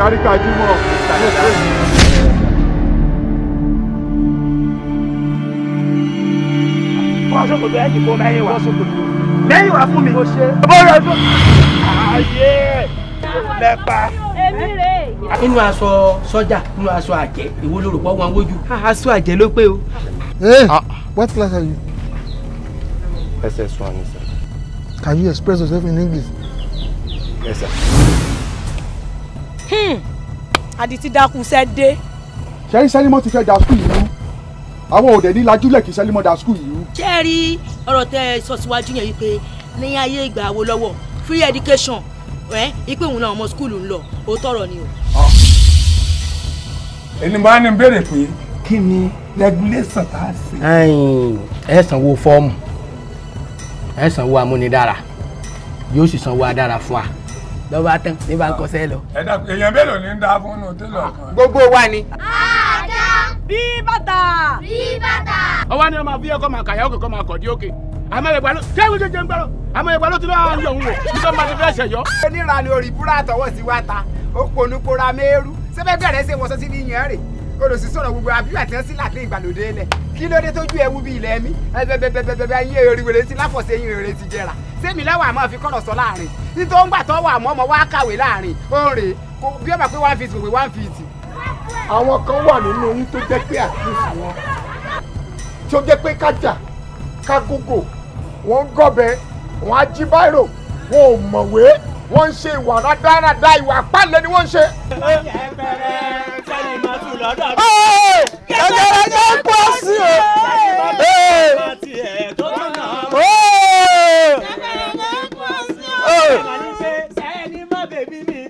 àlùbáríkà jímọ̀. wọ́n ṣòkòtò ẹ̀ kìí kó mẹ́yìn wá. mẹ́yìn wá fún mi. mo ṣe. bọ́ọ̀rọ̀ ẹ̀fọ́. ayé lẹ́pa. èmi rè é. inú aṣọ sọ́jà inú aṣọ àjẹ́ ìwo ló rò pọ̀ wọn wójú. aṣọ àjẹ́ ló pé o. Hey, what class are you? SS1, sir. Can you express yourself in English? Yes, sir. Adití dákun ṣẹ́ dé. Ṣé Selimo ti fẹ́ da skul yìí rú? Àwọn òde ní lajúlẹ̀ kí Selimo da skul yìí rú. ṣé ẹ rí ọ̀rọ̀ tẹ́ ẹ sọ síwájú yẹn wípé ní ayé ìgbà wo lọ́wọ́ free education wípé òun náà ọmọ skúlù ń lọ ó tọrọ ni o. ẹni bá ní béèrè pé kí ni regulation tá a ṣe. ẹ sanwó fọ́ọ̀mù ẹ sanwó amúnidára yóò sì sanwó adára fún wa lọ́ba tán ní bá ń kọsẹ́ lọ. ẹ dàpọ̀ èèyàn mélòó ní ń dá fún un tẹ́lẹ̀ kan. gbogbo wa ni. ajá bí bàtà. bí bàtà. ọwọ́ ni wọ́n máa fi ẹ̀kọ́ máa kàyà òkè kọ́ máa kọ̀ dí òkè àmọ́ ìgbà ló ṣé ìwé jẹjẹrẹ ń gbọ́rọ̀ àmọ́ ìgbà ló ti lọ́ọ́ yọ̀ ń wò nígbà máa ti fẹ́ ṣẹ̀yọ́. oníranú orí búra àtọwọ́ sí wa ta ó ponú kóra mẹ́rú sẹ́fẹ̀gbẹ́ rẹ̀ ṣe wọ́sọ́ sí ní yẹn rè olùsí sọ̀rọ̀ gbogbo àbí àti ẹ̀ sí làtí ìgbàlódé lẹ̀ kí ló dé tójú ẹ̀wú bí ilẹ̀ mi bẹ́ẹ̀bẹ́ẹ̀bẹ́ẹ̀ ayé oríwèrè sí láfọ̀sẹ̀ yín rere ti jẹrà sẹ́mi lẹ́wọ̀ àmọ́ fi kọ́rọ̀ sọ láàrin nítorí ńgbà tó wà mọ́ ọmọ wa kàwé láàrin òǹrè bí ó bá pé 1 feet òwe 1 feet. Àwọn kan wà nínú yín tó jẹ́ pé àkíyèsí wọn tí ó jẹ́ pé kájà kágógò wọ́n ń gọ̀bẹ wọ́n á jí báírò wọn ò mọ̀wé wọ́n ń ṣe ìwà rádaràda ìwà pálẹ̀ ni wọ́n ń ṣe. Ẹgbẹ̀rẹ̀ jẹ́ pọ̀ sí o. Selimo bèbí mi